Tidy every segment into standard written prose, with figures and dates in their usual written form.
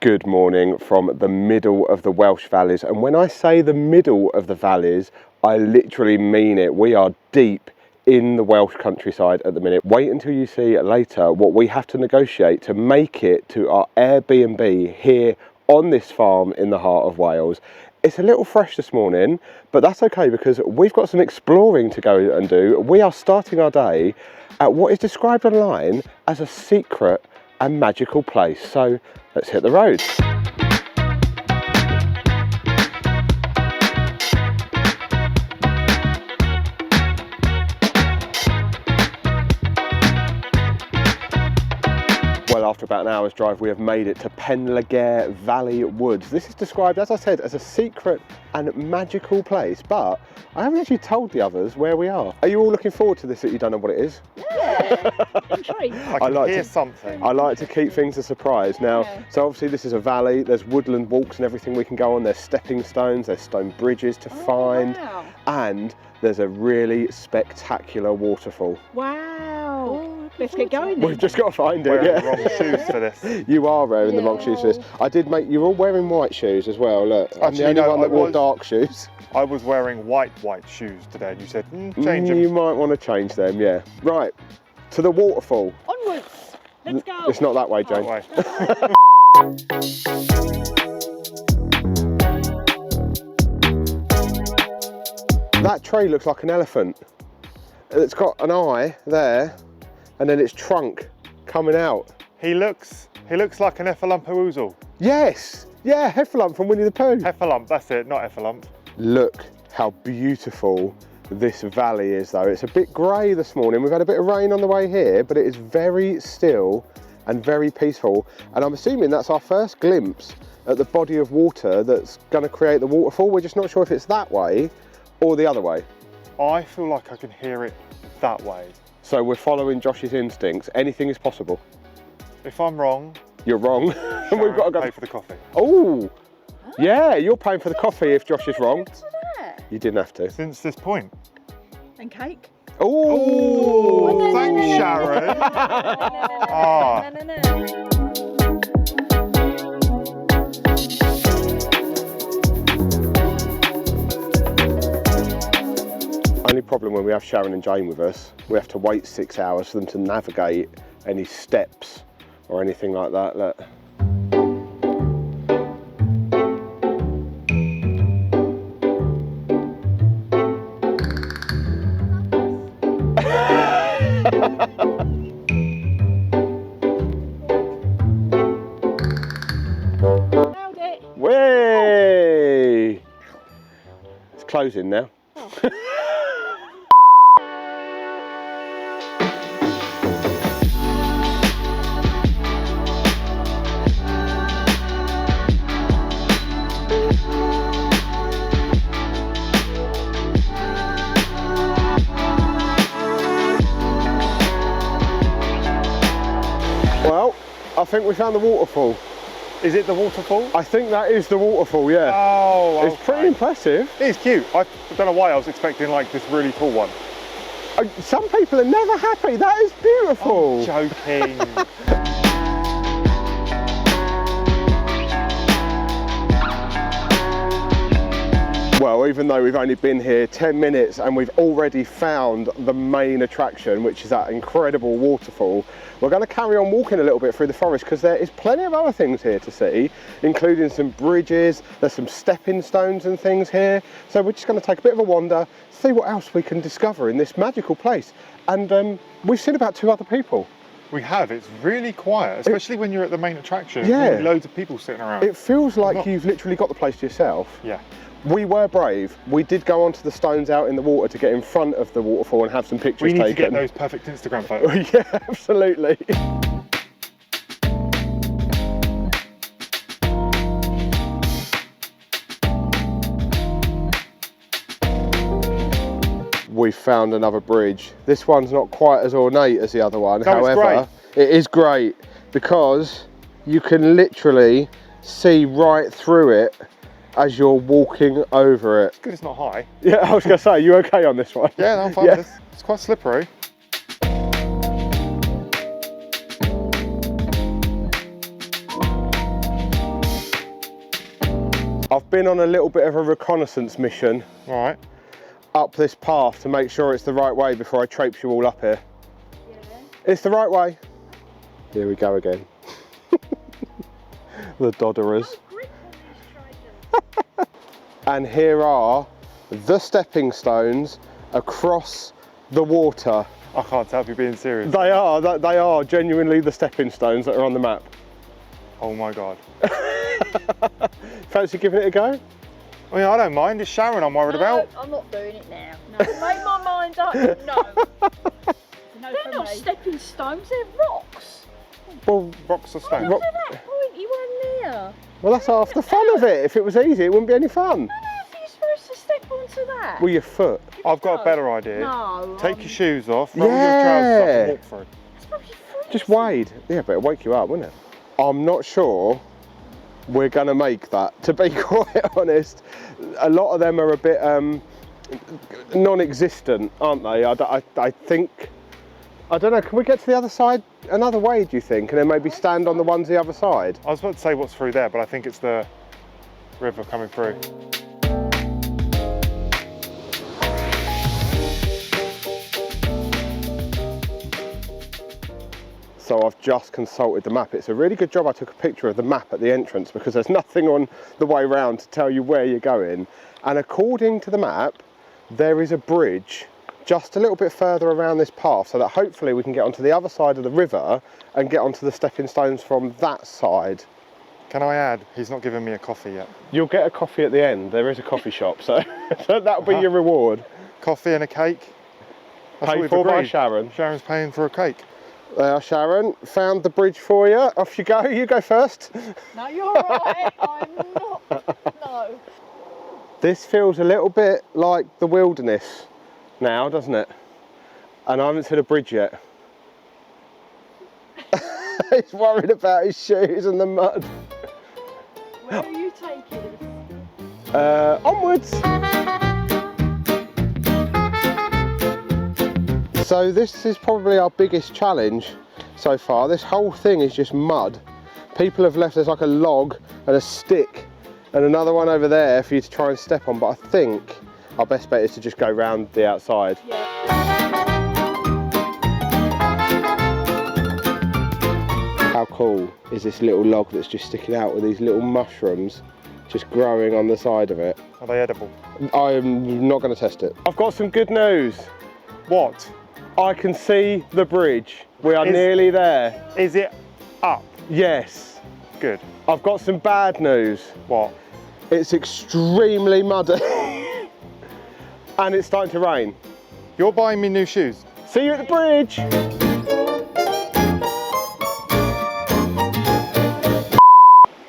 Good morning from the middle of the Welsh valleys, and when I say the middle of the valleys, I literally mean it. We are deep in the Welsh countryside at the minute. Wait until you see later what we have to negotiate to make it to our Airbnb here on this farm in the heart of Wales. It's a little fresh this morning, but that's okay because we've got some exploring to go and do. We are starting our day at what is described online as a secret and magical place. So let's hit the road. Well, after about an hour's drive, we have made it to Penllergare Woods. This is described, as I said, as a secret and magical place, but I haven't actually told the others where we are. Are you all looking forward to this that you don't know what it is? Yeah, I'm intrigued. I can hear something. I like to keep things a surprise. Now, so obviously this is a valley, there's woodland walks and everything we can go on, there's stepping stones, there's stone bridges to find, wow. and there's a really spectacular waterfall. Wow. Let's get going then. We've just got to find it. Wearing the wrong shoes for this. You are wearing the wrong shoes for this. I did make, you're all wearing white shoes as well, look. I'm the Actually, only no, one that wore dark shoes. I was wearing white shoes today and you said, change them. You might want to change them, yeah. Right, to the waterfall. Onwards. Let's go. It's not that way, Jane. That tree looks like an elephant. It's got an eye there, and then its trunk coming out. He looks like an Heffalump. Yes, yeah, Heffalump from Winnie the Pooh. Heffalump, that's it, not Heffalump. Look how beautiful this valley is though. It's a bit grey this morning. We've had a bit of rain on the way here, but it is very still and very peaceful. And I'm assuming that's our first glimpse at the body of water that's going to create the waterfall. We're just not sure if it's that way or the other way. I feel like I can hear it that way. So we're following Josh's instincts. Anything is possible. If I'm wrong, you're wrong. And we've got to go pay for the coffee. Oh, yeah, you're paying for the coffee if Josh is wrong. You didn't have to. Since this point. And cake. Oh, thanks, Sharon. Only problem when we have Sharon and Jane with us, we have to wait 6 hours for them to navigate any steps or anything like that. Look. Nailed it. Way! It's closing now. Oh. Well, I think we found the waterfall. Is it the waterfall? I think that is the waterfall, yeah. Oh, It's pretty impressive. It's cute. I don't know why I was expecting like this really tall one. Some people are never happy. That is beautiful. I'm joking. Well, even though we've only been here 10 minutes and we've already found the main attraction, which is that incredible waterfall, we're going to carry on walking a little bit through the forest because there is plenty of other things here to see, including some bridges, there's some stepping stones and things here. So we're just going to take a bit of a wander, see what else we can discover in this magical place. And we've seen about 2 other people. We have. It's really quiet, especially when you're at the main attraction. Yeah. There's loads of people sitting around. It feels like you've literally got the place to yourself. Yeah. We were brave. We did go onto the stones out in the water to get in front of the waterfall and have some pictures taken. We need to get those perfect Instagram photos. Yeah, absolutely. We found another bridge. This one's not quite as ornate as the other one. No, however, it is great because you can literally see right through it as you're walking over it. It's good it's not high. Yeah, I was going to say, you okay on this one? Yeah, no, I'm fine with this. It's quite slippery. I've been on a little bit of a reconnaissance mission Right. up this path to make sure it's the right way before I traipse you all up here. Yeah. It's the right way. Here we go again. The dodderers. Grip on these tridents. And here are the stepping stones across the water. I can't tell if you're being serious. They are genuinely the stepping stones that are on the map. Oh my God. Fancy giving it a go? I mean, I don't mind. It's Sharon I'm worried about. I'm not doing it now. No, make my mind up. No. No, they're not stepping stones, they're rocks. Well, Rocks or stones. Look at that point, you weren't near. well, that's half the fun of it. If it was easy, it wouldn't be any fun. How are you supposed to step onto that? With your foot. I've got a better idea. No. Take your shoes off, roll your trousers up and walk through. It's probably freezing. Just wade. Yeah, but it'll wake you up, wouldn't it? I'm not sure we're going to make that, to be quite honest. A lot of them are a bit non-existent, aren't they? I think, I don't know, can we get to the other side another way, do you think? And then maybe stand on the ones the other side? I was about to say what's through there, but I think it's the river coming through. So I've just consulted the map. It's a really good job I took a picture of the map at the entrance because there's nothing on the way round to tell you where you're going. And according to the map, there is a bridge just a little bit further around this path so that hopefully we can get onto the other side of the river and get onto the stepping stones from that side. Can I add, he's not given me a coffee yet. You'll get a coffee at the end. There is a coffee shop, so that'll be your reward. Coffee and a cake. That's what Paid we've for by agreed. Sharon. Sharon's paying for a cake. There, Sharon, found the bridge for you. Off you go. You go first. No, you're right. I'm not. No. This feels a little bit like the wilderness now, doesn't it? And I haven't seen a bridge yet. He's worried about his shoes and the mud. Where are you taking us? Onwards. So this is probably our biggest challenge so far. This whole thing is just mud. People have left, there's like a log and a stick and another one over there for you to try and step on, but I think our best bet is to just go round the outside. Yeah. How cool is this little log that's just sticking out with these little mushrooms just growing on the side of it? Are they edible? I'm not going to test it. I've got some good news. What? I can see the bridge. We are Is- nearly there. Is it up? Yes. Good. I've got some bad news. What? It's extremely muddy and it's starting to rain. You're buying me new shoes. See you at the bridge.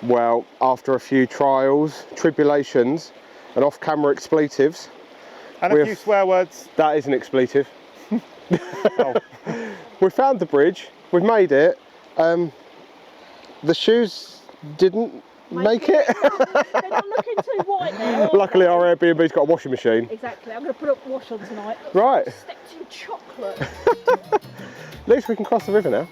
Well, after a few trials, tribulations and off-camera expletives, And a We've- few swear words. that is an expletive. Oh. We found the bridge, we've made it. The shoes didn't make it. They're not looking too white now. are Luckily they? our Airbnb's got a washing machine. Exactly. I'm going to put a wash on tonight. Right, Stepped in chocolate. at least we can cross the river now.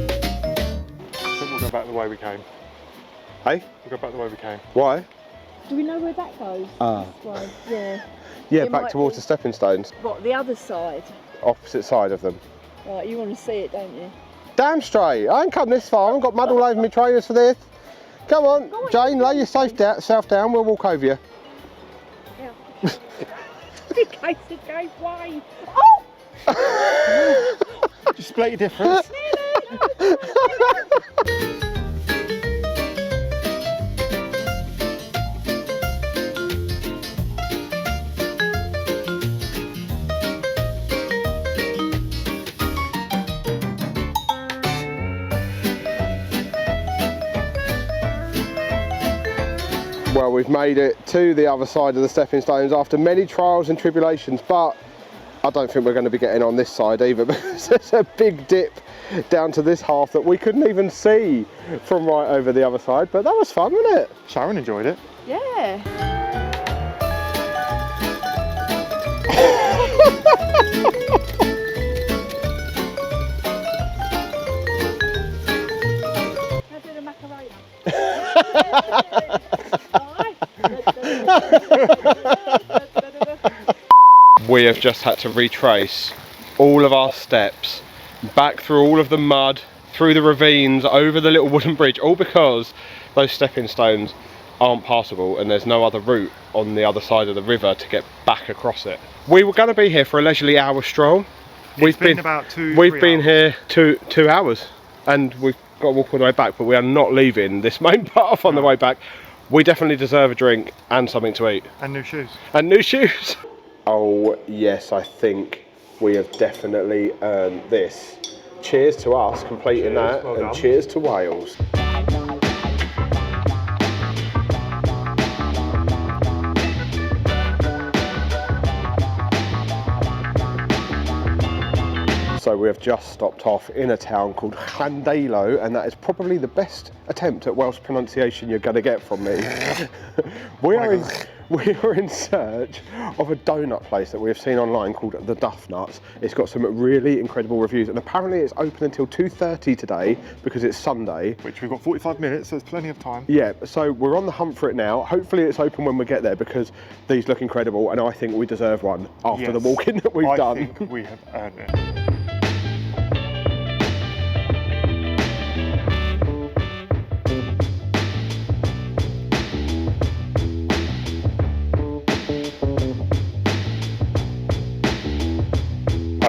I think we'll go back the way we came. Hey, We'll go back the way we came. why? Do we know where that goes? Ah. This way. Yeah. Yeah, It back might towards be. the stepping stones, What, the other side? opposite side of them. Right, you want to see it, don't you? Damn straight, I ain't come this far, I haven't got mud all over my trainers for this. Come on, Go on, Jane, lay yourself down, we'll walk over you. Yeah. In case it goes way. Oh! Just split your difference. Well, we've made it to the other side of the stepping stones after many trials and tribulations, but I don't think we're going to be getting on this side either, because there's a big dip down to this half that we couldn't even see from right over the other side. But that was fun, wasn't it? Sharon enjoyed it. Yeah. How do the Macarena? We have just had to retrace all of our steps back through all of the mud, through the ravines, over the little wooden bridge, all because those stepping stones aren't passable and there's no other route on the other side of the river to get back across it. We were going to be here for a leisurely hour stroll. We've been about 2 been here 2 hours, and we've got to walk all the way back, but we are not leaving this main path on the way back. We definitely deserve a drink and something to eat. And new shoes. And new shoes. Oh yes, I think we have definitely earned this. Cheers to us completing that, well and done. cheers to Wales. So we have just stopped off in a town called Llandeilo, and that is probably the best attempt at Welsh pronunciation you're going to get from me. We are in search of a donut place that we have seen online called the Doughnuts. It's got some really incredible reviews, and apparently it's open until 2:30 today because it's Sunday. Which we've got 45 minutes, so there's plenty of time. Yeah, so we're on the hunt for it now. Hopefully it's open when we get there, because these look incredible, and I think we deserve one after the walking that we've done. I think we have earned it.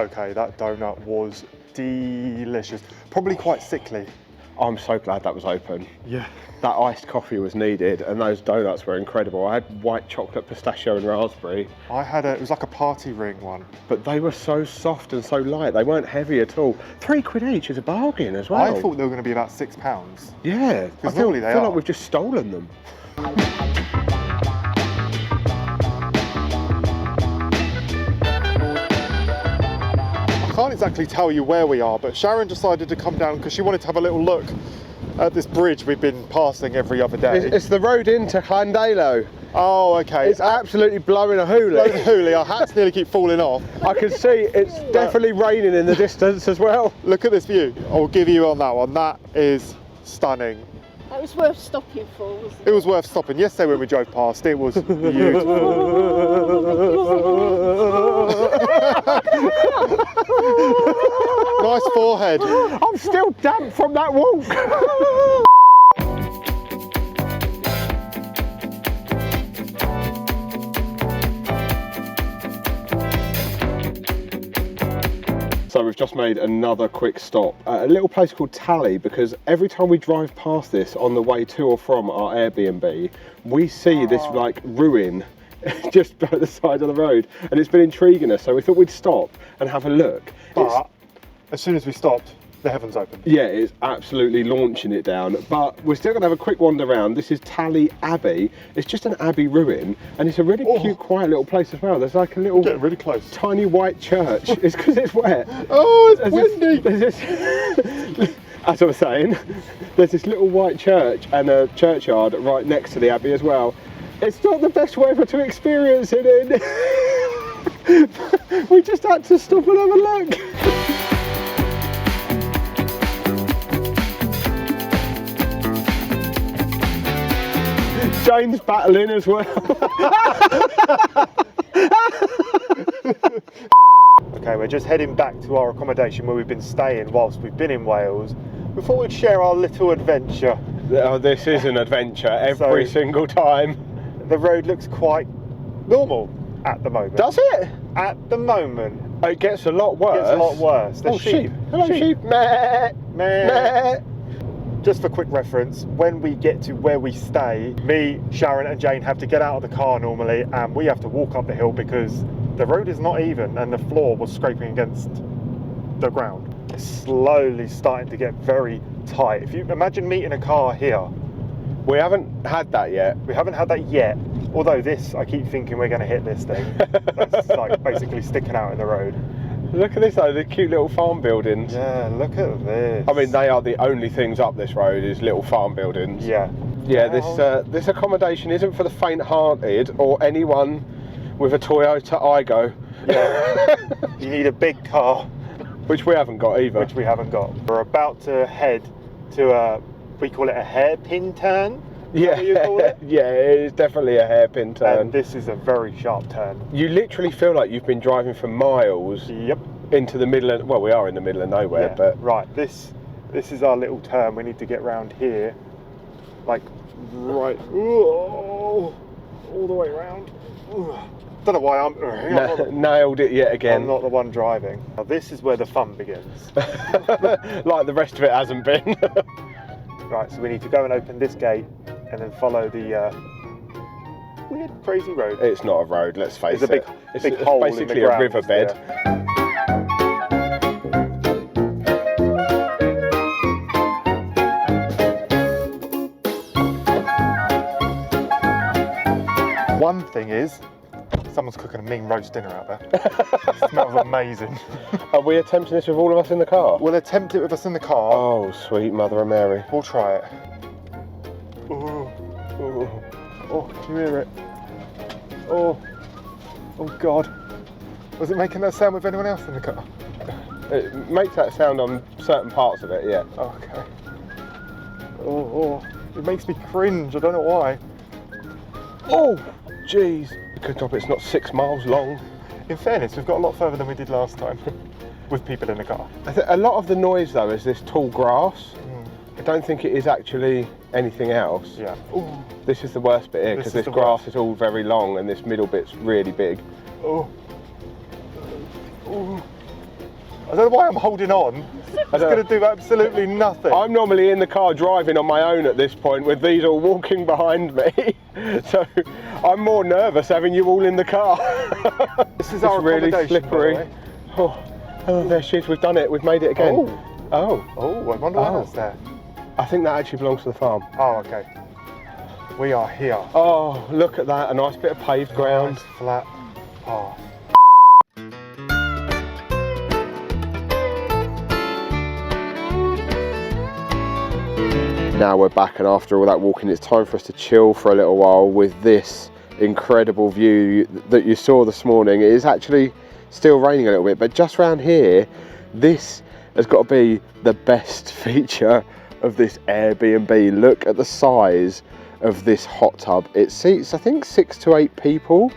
Okay, that donut was delicious. Probably quite sickly. I'm so glad that was open. Yeah. That iced coffee was needed, and those donuts were incredible. I had white chocolate, pistachio and raspberry, I had it was like a party ring one. but they were so soft and so light. They weren't heavy at all. £3 each is a bargain as well. I thought they were going to be about £6. Yeah, I normally they feel are. like we've just stolen them. I can't exactly tell you where we are, but Sharon decided to come down because she wanted to have a little look at this bridge we've been passing every other day. It's the road into Llandeilo. Oh, okay. It's absolutely blowing a hoolie. Holy, our hats nearly keep falling off. I can see it's definitely raining in the distance as well. Look at this view. I'll give you on that one. That is stunning. That was worth stopping for, wasn't it? It was worth stopping. Yesterday when we drove past, it was beautiful. Nice forehead. I'm still damp from that walk. So we've just made another quick stop at a little place called Talley, because every time we drive past this on the way to or from our Airbnb, we see this like ruin just by the side of the road, and it's been intriguing us, so we thought we'd stop and have a look. But as soon as we stopped, the heavens opened. Yeah, it's absolutely launching it down, but we're still going to have a quick wander around. This is Talley Abbey. It's just an abbey ruin, and it's a really cute, quiet little place as well. There's like a little Getting really close. tiny white church. It's because it's wet. Oh, it's windy. As I was saying, there's this little white church and a churchyard right next to the abbey as well. It's not the best weather to experience it in. We just had to stop and have a look. Jane's battling as well. Okay, we're just heading back to our accommodation where we've been staying whilst we've been in Wales. We thought we'd share our little adventure. Oh, this is an adventure every single time. The road looks quite normal at the moment. Does it? At the moment. It gets a lot worse. It gets a lot worse. There's Oh, sheep. Hello, sheep. Meh. Meh. Meh. Just for quick reference, when we get to where we stay, me, Sharon and Jane have to get out of the car normally, and we have to walk up the hill because the road is not even and the floor was scraping against the ground. It's slowly starting to get very tight. If you imagine meeting a car here. We haven't had that yet. We haven't had that yet, Although this, I keep thinking we're going to hit this thing. That's like basically sticking out in the road. Look at this though, the cute little farm buildings. Yeah, look at this. I mean, they are the only things up this road is little farm buildings. Yeah. Yeah, this accommodation isn't for the faint-hearted or anyone with a Toyota Aygo. Yeah. You need a big car. Which we haven't got either. Which we haven't got. We're about to head to we call it a hairpin turn. Yeah, what you call it? Yeah, it is definitely a hairpin turn. And this is a very sharp turn. You literally feel like you've been driving for miles. Yep. Into the middle of, well, we are in the middle of nowhere, Yeah. but Right, this is our little turn. We need to get round here, like right, all the way around. Don't know why I'm nailed it yet again. I'm not the one driving. Now this is where the fun begins. Like the rest of it hasn't been. Right, so we need to go and open this gate and then follow the weird, crazy road. It's not a road, let's face It's it. a big hole in the basically ground, a riverbed. yeah. One thing is, someone's cooking a mean roast dinner out there. It smells amazing. Are we attempting this with all of us in the car? We'll attempt it with us in the car. Oh, sweet Mother of Mary. We'll try it. Ooh. Ooh. Oh, can you hear it? Oh. Oh God. Was it making that sound with anyone else in the car? It makes that sound on certain parts of it, yeah. Okay. Oh. It makes me cringe, I don't know why. Oh, jeez. Good job it's not 6 miles long. In fairness, we've got a lot further than we did last time with people in the car. A lot of the noise though is this tall grass. I don't think it is actually anything else. Yeah. Ooh. This is the worst bit here because this grass is all very long and this middle bit's really big. Oh. Ooh. I don't know why I'm holding on. It's going to do absolutely nothing. I'm normally in the car driving on my own at this point with these all walking behind me. So I'm more nervous having you all in the car. This is our really accommodation, slippery. by the way. Oh, there she is. We've done it. We've made it again. Oh. I wonder what else there. I think that actually belongs to the farm. Oh, okay. We are here. Oh, look at that. A nice bit of paved ground. Nice flat path. Now we're back, and after all that walking, it's time for us to chill for a little while with this incredible view that you saw this morning. It is actually still raining a little bit, but just around here, this has got to be the best feature of this Airbnb. Look at the size of this hot tub. It seats, I think, 6 to 8 people.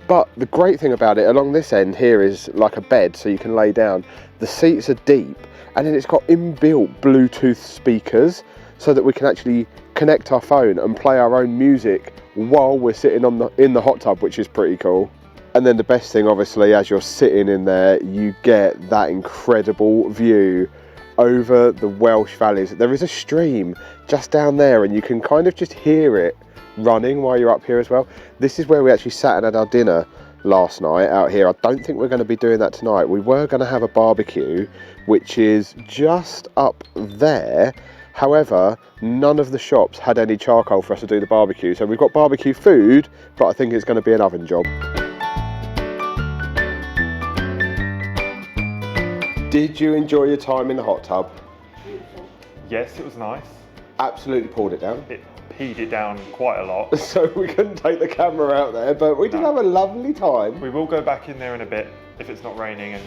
But the great thing about it, along this end here is like a bed, so you can lay down. The seats are deep, and then it's got inbuilt Bluetooth speakers, so that we can actually connect our phone and play our own music while we're sitting in the hot tub, which is pretty cool. And then the best thing, obviously, as you're sitting in there, you get that incredible view over the Welsh valleys. There is a stream just down there, and you can kind of just hear it running while you're up here as well. This is where we actually sat and had our dinner last night out here. I don't think we're going to be doing that tonight. We were going to have a barbecue, which is just up there. However, none of the shops had any charcoal for us to do the barbecue. So we've got barbecue food, but I think it's going to be an oven job. Did you enjoy your time in the hot tub? Yes, it was nice. Absolutely poured it down. It peed it down quite a lot. So we couldn't take the camera out there, but we did have a lovely time. We will go back in there in a bit if it's not raining and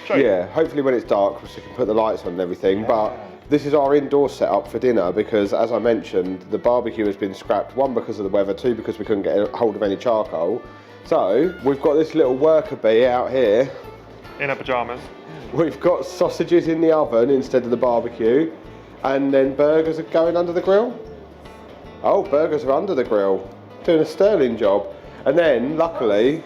show you. Yeah, hopefully when it's dark so we can put the lights on and everything. Yeah. But this is our indoor setup for dinner because, as I mentioned, the barbecue has been scrapped. 1, because of the weather, 2, because we couldn't get a hold of any charcoal. So we've got this little worker bee out here. In her pyjamas. We've got sausages in the oven instead of the barbecue, and then burgers are going under the grill. Oh, burgers are under the grill, doing a sterling job. And then, luckily,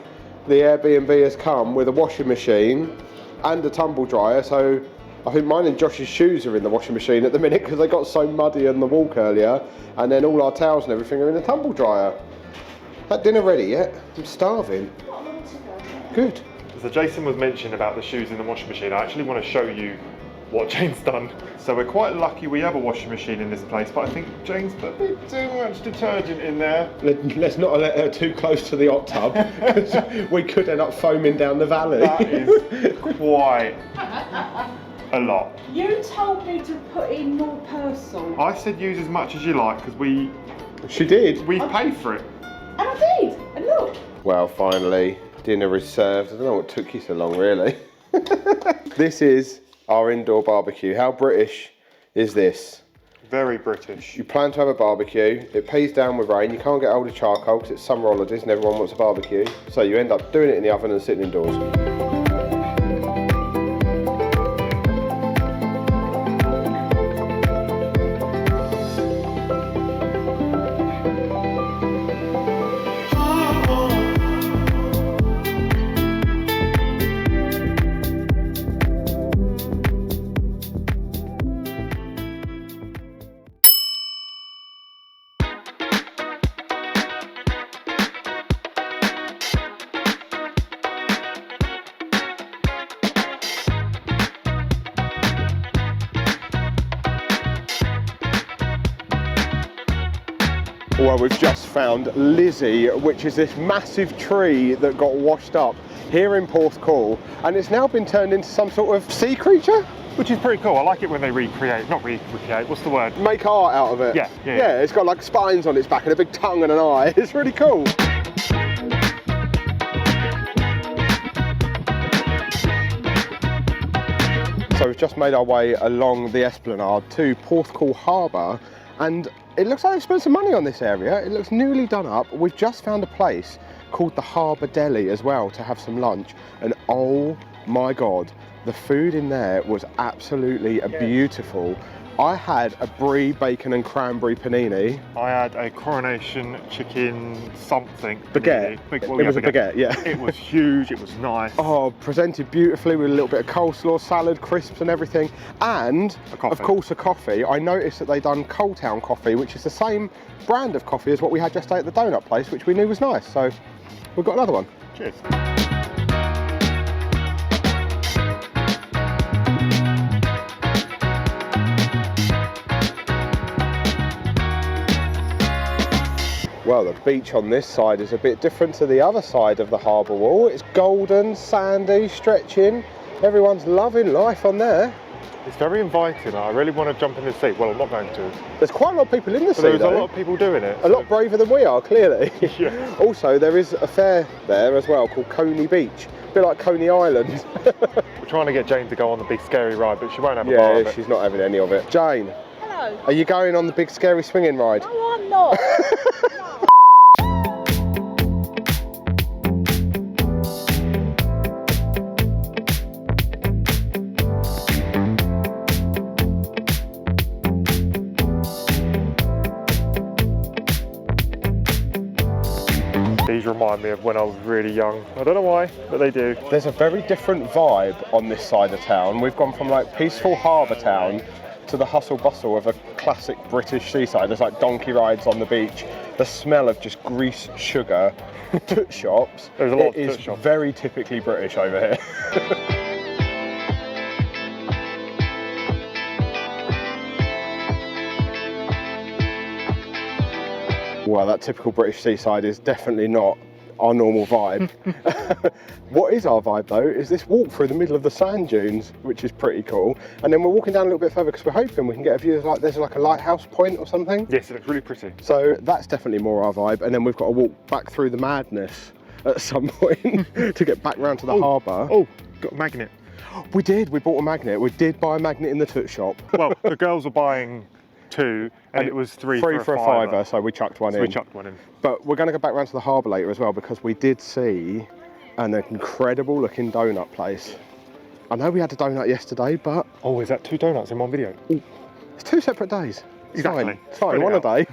the Airbnb has come with a washing machine and a tumble dryer, so I think mine and Josh's shoes are in the washing machine at the minute because they got so muddy on the walk earlier, and then all our towels and everything are in the tumble dryer. That dinner ready yet? I'm starving. Good. So Jason was mentioning about the shoes in the washing machine. I actually want to show you what Jane's done. So we're quite lucky we have a washing machine in this place, but I think Jane's put a bit too much detergent in there. Let's not let her too close to the hot tub, because we could end up foaming down the valley. That is quite a lot. You told me to put in more Persil. I said use as much as you like, because She did. we paid for it. And I did. And look. Well, finally, dinner is served. I don't know what took you so long, really. This is our indoor barbecue. How British is this? Very British. You plan to have a barbecue, it pees down with rain, you can't get hold of charcoal because it's summer holidays and everyone wants a barbecue. So you end up doing it in the oven and sitting indoors. Well, we've just found Lizzie, which is this massive tree that got washed up here in Porthcawl, and it's now been turned into some sort of sea creature. Which is pretty cool. I like it when they not recreate, what's the word? Make art out of it. Yeah. It's got like spines on its back and a big tongue and an eye. It's really cool. So we've just made our way along the esplanade to Porthcawl Harbour, and it looks like they've spent some money on this area. It looks newly done up. We've just found a place called the Harbour Deli as well to have some lunch, and oh my god, the food in there was absolutely beautiful. I had a brie, bacon and cranberry panini. I had a coronation chicken something. Baguette. Panini. It was a baguette, yeah. It was huge, it was nice. Oh, presented beautifully with a little bit of coleslaw, salad, crisps and everything. And, of course, a coffee. I noticed that they'd done Coal Town coffee, which is the same brand of coffee as what we had yesterday at the donut place, which we knew was nice. So we've got another one. Cheers. Well, the beach on this side is a bit different to the other side of the harbour wall. It's golden, sandy, stretching. Everyone's loving life on there. It's very inviting. I really want to jump in the sea. Well, I'm not going to. There's quite a lot of people in the sea, There's though. a lot of people doing it. A lot braver than we are, clearly. Yeah. Also, there is a fair there as well called Coney Beach. A bit like Coney Island. We're trying to get Jane to go on the big scary ride, but she won't have a bar of it. Yeah, she's not having any of it. Jane. Hello. Are you going on the big scary swinging ride? No, I'm not. These remind me of when I was really young. I don't know why, but they do. There's a very different vibe on this side of town. We've gone from like peaceful harbour town to the hustle bustle of a classic British seaside. There's like donkey rides on the beach, the smell of just grease, sugar, toot shops. There's a lot of toot toot shops. Very typically British over here. Well, that typical British seaside is definitely not our normal vibe. What is our vibe though is this walk through the middle of the sand dunes, which is pretty cool. And then we're walking down a little bit further because we're hoping we can get a view of like there's like a lighthouse point or something. Yes, it looks really pretty. So that's definitely more our vibe. And then we've got to walk back through the madness at some point to get back round to the harbour. Oh, got a magnet. We bought a magnet. We did buy a magnet in the toot shop. Well, the girls were buying two and it was three for a fiver, so we chucked one in. We chucked one in. But we're going to go back round to the harbour later as well because we did see an incredible looking donut place. I know we had a donut yesterday, but... Oh, is that 2 donuts in one video? It's 2 separate days. It's Exactly. fine. It's fine, one a day.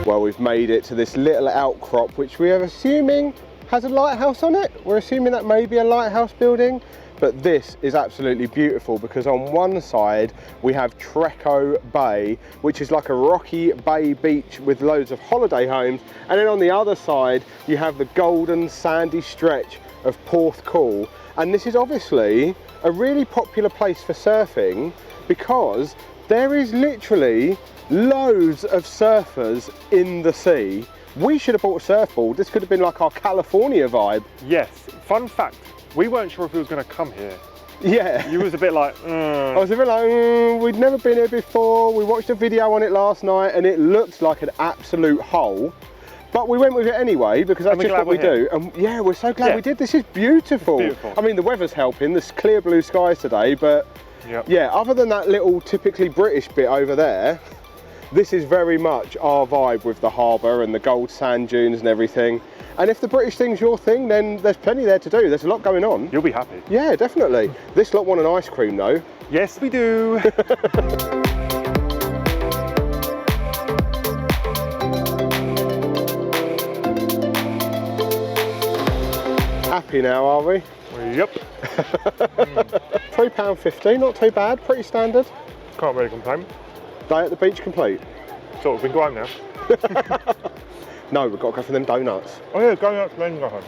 Well, we've made it to this little outcrop, which we are assuming has a lighthouse on it. We're assuming that may be a lighthouse building. But this is absolutely beautiful because on one side we have Treco Bay, which is like a rocky bay beach with loads of holiday homes, and then on the other side you have the golden sandy stretch of Porthcawl. And this is obviously a really popular place for surfing because there is literally loads of surfers in the sea. We should have bought a surfboard. This could have been like our California vibe. Yes, fun fact, we weren't sure if we was going to come here. Yeah. You was a bit like, I was a bit like, we'd never been here before. We watched a video on it last night and it looked like an absolute hole. But we went with it anyway because that's just what we do. And yeah, we're so glad we did. This is beautiful. Beautiful. I mean, the weather's helping. There's clear blue skies today, but yeah, other than that little typically British bit over there, this is very much our vibe with the harbour and the gold sand dunes and everything. And if the British thing's your thing, then there's plenty there to do. There's a lot going on. You'll be happy. Yeah, definitely. This lot want an ice cream though. Yes, we do. Happy now, are we? Yep. £3.50, not too bad, pretty standard. Can't really complain. Day at the beach complete. So we can go home now. No, we've got to go for them donuts. Oh yeah, go out, then go home.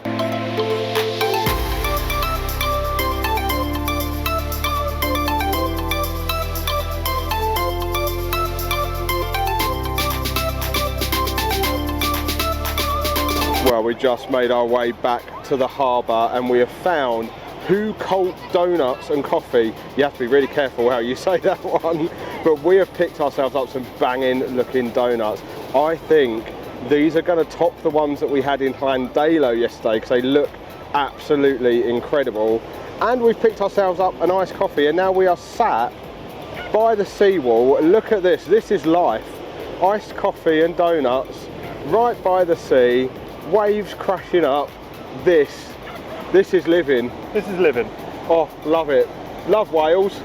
Well, we just made our way back to the harbour and we have found Who Colt Donuts and Coffee. You have to be really careful how you say that one. But we have picked ourselves up some banging looking donuts. I think these are going to top the ones that we had in Llandeilo yesterday because they look absolutely incredible. And we've picked ourselves up an iced coffee and now we are sat by the seawall. Look at this, this is life. Iced coffee and donuts right by the sea, waves crashing up. This is living. This is living. Oh, love it. Love Wales.